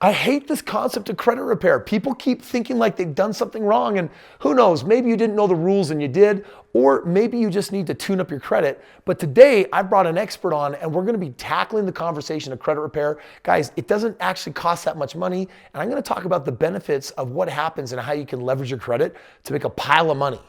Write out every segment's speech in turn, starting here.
I hate this concept of credit repair. People keep thinking like they've done something wrong, and who knows, maybe you didn't know the rules and you did, or maybe you just need to tune up your credit. But today I brought an expert on, and we're gonna be tackling the conversation of credit repair. Guys, it doesn't actually cost that much money, and I'm gonna talk about the benefits of what happens and how you can leverage your credit to make a pile of money.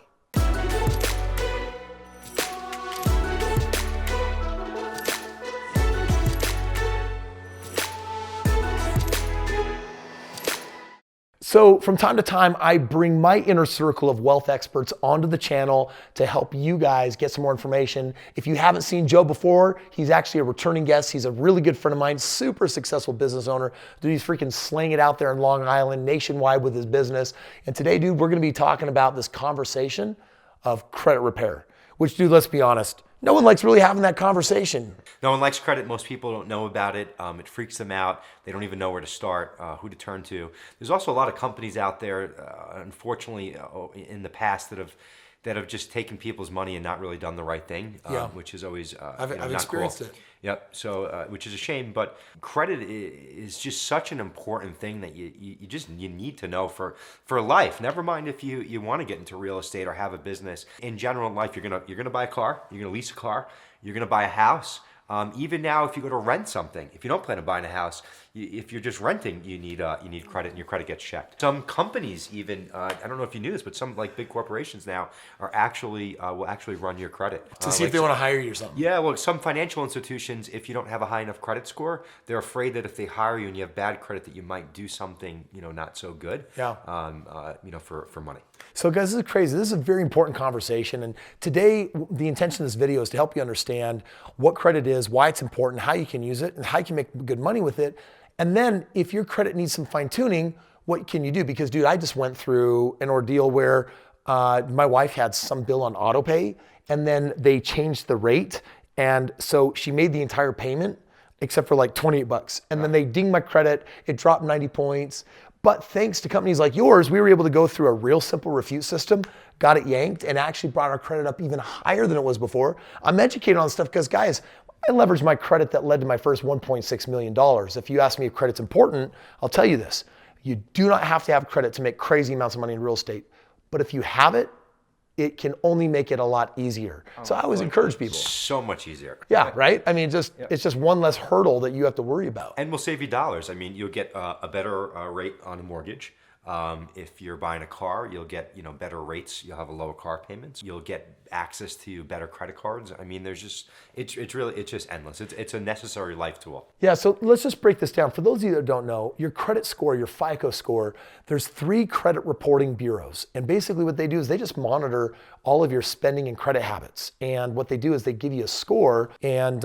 So from time to time, I bring my inner circle of wealth experts onto the channel to help you guys get some more information. If you haven't seen Joe before, he's actually a returning guest. He's a really good friend of mine, super successful business owner. Dude, he's freaking slaying it out there in Long Island, nationwide with his business. And today, dude, we're gonna be talking about this conversation of credit repair, which, dude, let's be honest, no one likes really having that conversation. No one likes credit. Most people don't know about it. It freaks them out. They don't even know where to start, who to turn to. There's also a lot of companies out there, unfortunately, in the past that have just taken people's money and not really done the right thing, which is always I've experienced it. Yep. So, which is a shame, but credit is just such an important thing that you need to know for life. Never mind if you want to get into real estate or have a business. In general, in life, you're gonna buy a car, you're gonna lease a car, you're gonna buy a house. Even now, if you go to rent something, if you don't plan on buying a house, if you're just renting, you need credit, and your credit gets checked. Some companies even, I don't know if you knew this, but some like big corporations now are will actually run your credit To see if they want to hire you or something. Yeah, well, some financial institutions, if you don't have a high enough credit score, they're afraid that if they hire you and you have bad credit, that you might do something, not so good. Yeah. For money. So guys, this is crazy. This is a very important conversation. And today, the intention of this video is to help you understand what credit is, why it's important, how you can use it, and how you can make good money with it. And then if your credit needs some fine tuning, what can you do? Because dude, I just went through an ordeal where my wife had some bill on auto pay, and then they changed the rate. And so she made the entire payment except for like 28 bucks. And then they dinged my credit. It dropped 90 points. But thanks to companies like yours, we were able to go through a real simple refute system, got it yanked, and actually brought our credit up even higher than it was before. I'm educated on stuff because, guys, I leveraged my credit that led to my first $1.6 million. If you ask me if credit's important, I'll tell you this. You do not have to have credit to make crazy amounts of money in real estate. But if you have it, it can only make it a lot easier. So I always encourage people. So much easier. Yeah, right? I mean, it's just one less hurdle that you have to worry about. And we'll save you dollars. I mean, you'll get a better rate on a mortgage. If you're buying a car, you'll get better rates. You'll have a lower car payments. You'll get access to better credit cards. I mean, it's just endless. It's a necessary life tool. Yeah, so let's just break this down. For those of you that don't know, your credit score, your FICO score, there's 3 credit reporting bureaus. And basically what they do is they just monitor all of your spending and credit habits. And what they do is they give you a score. And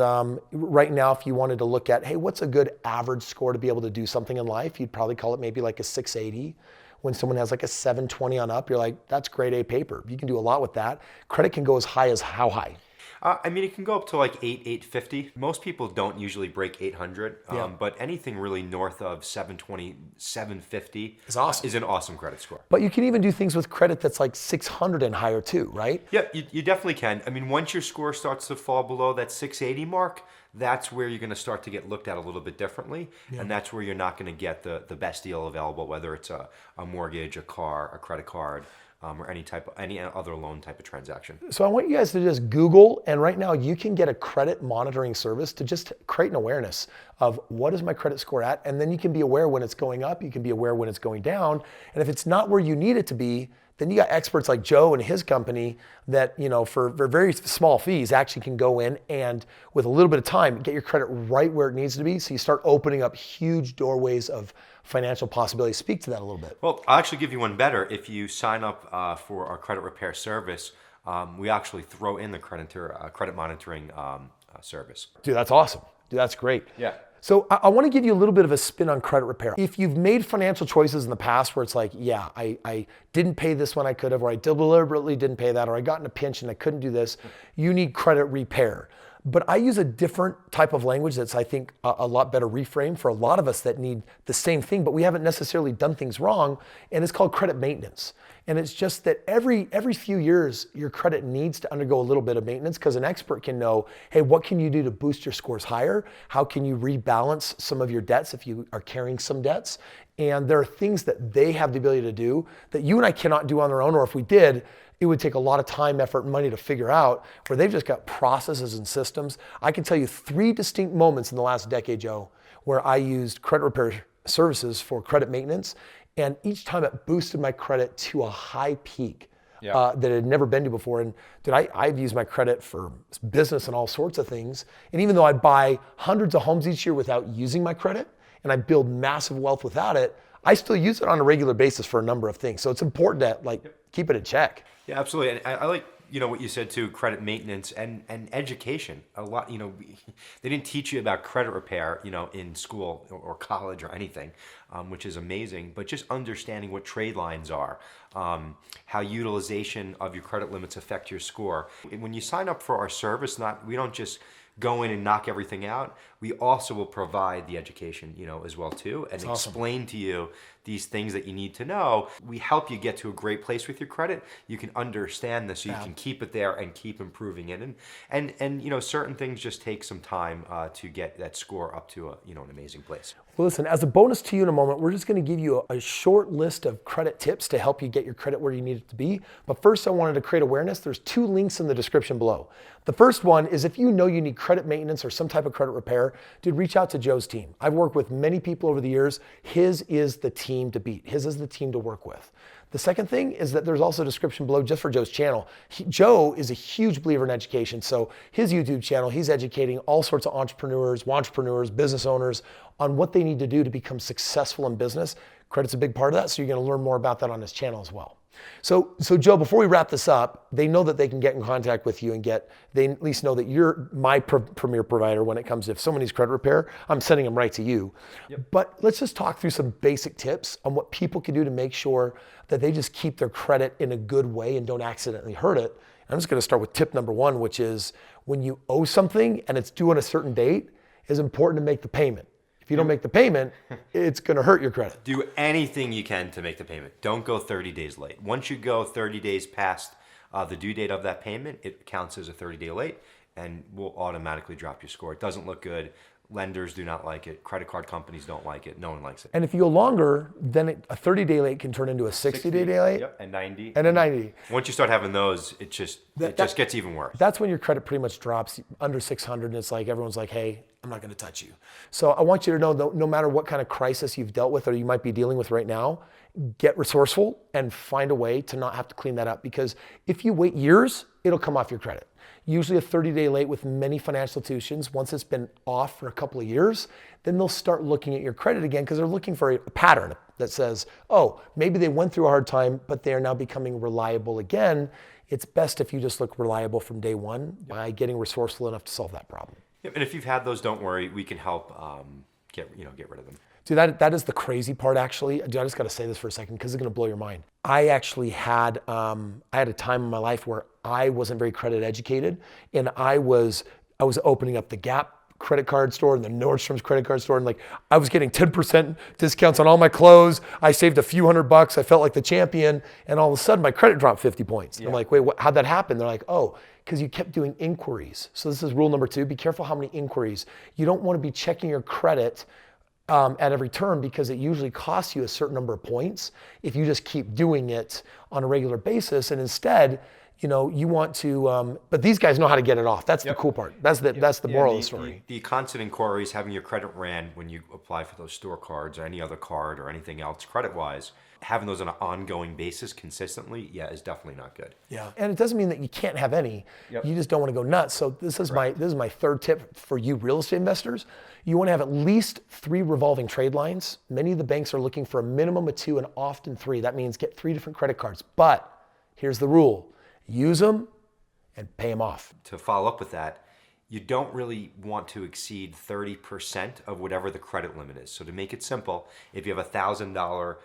right now, if you wanted to look at, hey, what's a good average score to be able to do something in life? You'd probably call it maybe like a 680. When someone has like a 720 on up, you're like, that's grade A paper. You can do a lot with that. Credit can go as high as how high? I mean, it can go up to like 850. Most people don't usually break 800, but anything really north of 720, 750 is awesome. Is an awesome credit score. But you can even do things with credit that's like 600 and higher too, right? Yeah, you definitely can. I mean, once your score starts to fall below that 680 mark, that's where you're going to start to get looked at a little bit differently. Yeah. And that's where you're not going to get the best deal available, whether it's a mortgage, a car, a credit card, or any other loan type of transaction. So I want you guys to just Google, and right now you can get a credit monitoring service to just create an awareness of what is my credit score at, and then you can be aware when it's going up, you can be aware when it's going down, and if it's not where you need it to be, then you got experts like Joe and his company that, for very small fees actually can go in and with a little bit of time, get your credit right where it needs to be. So you start opening up huge doorways of financial possibilities. Speak to that a little bit. Well, I'll actually give you one better. If you sign up for our credit repair service, we actually throw in the credit monitoring service. Dude, that's awesome. Dude, that's great. Yeah. So I want to give you a little bit of a spin on credit repair. If you've made financial choices in the past where it's like, yeah, I didn't pay this when I could have, or I deliberately didn't pay that, or I got in a pinch and I couldn't do this, you need credit repair. But I use a different type of language that's, I think, a lot better reframe for a lot of us that need the same thing, but we haven't necessarily done things wrong, and it's called credit maintenance. And it's just that every few years, your credit needs to undergo a little bit of maintenance, because an expert can know, hey, what can you do to boost your scores higher? How can you rebalance some of your debts if you are carrying some debts? And there are things that they have the ability to do that you and I cannot do on their own, or if we did, it would take a lot of time, effort, and money to figure out, where they've just got processes and systems. I can tell you 3 distinct moments in the last decade, Joe, where I used credit repair services for credit maintenance. And each time it boosted my credit to a high peak that it had never been to before. And I've used my credit for business and all sorts of things. And even though I buy hundreds of homes each year without using my credit, and I build massive wealth without it, I still use it on a regular basis for a number of things. So it's important to keep it in check. Yeah, absolutely. And I like, what you said too, credit maintenance and education. A lot, they didn't teach you about credit repair, in school or college or anything, which is amazing. But just understanding what trade lines are, how utilization of your credit limits affect your score. When you sign up for our service, we don't just go in and knock everything out. We also will provide the education, as well too, and explain to you these things that you need to know. We help you get to a great place with your credit. You can understand this, so you can keep it there and keep improving it. And certain things just take some time to get that score up to an amazing place. Well, listen, as a bonus to you in a moment, we're just going to give you a short list of credit tips to help you get your credit where you need it to be. But first, I wanted to create awareness. There's 2 links in the description below. The first one is, if you know you need credit maintenance or some type of credit repair, dude, reach out to Joe's team. I've worked with many people over the years. His is the team to beat. His is the team to work with. The second thing is that there's also a description below just for Joe's channel. Joe is a huge believer in education. So his YouTube channel, he's educating all sorts of entrepreneurs, business owners on what they need to do to become successful in business. Credit's a big part of that, so you're going to learn more about that on his channel as well. So Joe, before we wrap this up, they know that they can get in contact with you and they at least know that you're my premier provider when it comes to, if someone needs credit repair, I'm sending them right to you. Yep. But let's just talk through some basic tips on what people can do to make sure that they just keep their credit in a good way and don't accidentally hurt it. I'm just going to start with tip number 1, which is, when you owe something and it's due on a certain date, it's important to make the payment. If you don't make the payment, it's going to hurt your credit. Do anything you can to make the payment. Don't go 30 days late. Once you go 30 days past the due date of that payment, it counts as a 30-day late and will automatically drop your score. It doesn't look good. Lenders do not like it. Credit card companies don't like it. No one likes it. And if you go longer, then a 30-day late can turn into a 60-day late. Yep, and 90. And a 90. Once you start having those, it just gets even worse. That's when your credit pretty much drops under 600, and it's like everyone's like, hey, I'm not going to touch you. So I want you to know, no matter what kind of crisis you've dealt with or you might be dealing with right now, get resourceful and find a way to not have to clean that up. Because if you wait years, it'll come off your credit. Usually a 30-day late with many financial institutions, once it's been off for a couple of years, then they'll start looking at your credit again, because they're looking for a pattern that says, oh, maybe they went through a hard time, but they are now becoming reliable again. It's best if you just look reliable from day one by getting resourceful enough to solve that problem. Yep, and if you've had those, don't worry, we can help get rid of them. Dude, that is the crazy part, actually. Dude, I just got to say this for a second because it's going to blow your mind. I actually had a time in my life where I wasn't very credit educated, and I was opening up the Gap credit card store and the Nordstrom's credit card store, and like I was getting 10% discounts on all my clothes. I saved a few $100. I felt like the champion, and all of a sudden my credit dropped 50 points. Yeah. I'm like, wait, how'd that happen? They're like, oh, because you kept doing inquiries. So this is rule number 2. Be careful how many inquiries. You don't want to be checking your credit at every turn, because it usually costs you a certain number of points if you just keep doing it on a regular basis. And instead, you want to, but these guys know how to get it off. That's the cool part. That's the moral of the story. The constant inquiries, having your credit ran when you apply for those store cards or any other card or anything else credit-wise, having those on an ongoing basis consistently, is definitely not good. Yeah, and it doesn't mean that you can't have any. Yep. You just don't want to go nuts. So this is my 3rd tip for you real estate investors. You want to have at least 3 revolving trade lines. Many of the banks are looking for a minimum of 2 and often 3. That means get 3 different credit cards. But here's the rule. Use them and pay them off. To follow up with that, you don't really want to exceed 30% of whatever the credit limit is. So to make it simple, if you have $1,000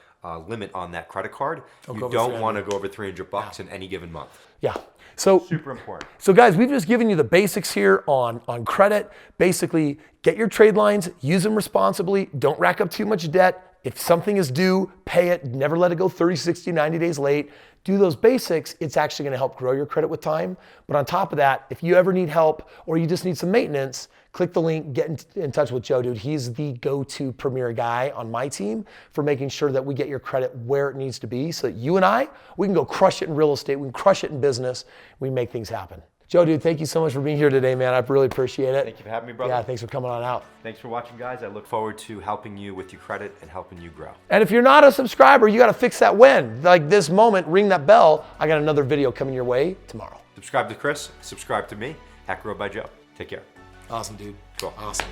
limit on that credit card, you don't want to go over $300 in any given month. Yeah. So super important. So guys, we've just given you the basics here on credit. Basically, get your trade lines, use them responsibly, don't rack up too much debt. If something is due, pay it, never let it go 30, 60, 90 days late. Do those basics, it's actually gonna help grow your credit with time. But on top of that, if you ever need help or you just need some maintenance, click the link, get in touch with Joe, dude. He's the go-to premier guy on my team for making sure that we get your credit where it needs to be so that you and I, we can go crush it in real estate, we can crush it in business, we make things happen. Joe, dude, thank you so much for being here today, man. I really appreciate it. Thank you for having me, brother. Yeah, thanks for coming on out. Thanks for watching, guys. I look forward to helping you with your credit and helping you grow. And if you're not a subscriber, you got to fix that when. Like this moment, ring that bell. I got another video coming your way tomorrow. Subscribe to Kris, subscribe to me, Hack Road by Joe. Take care. Awesome, dude. Cool. Awesome.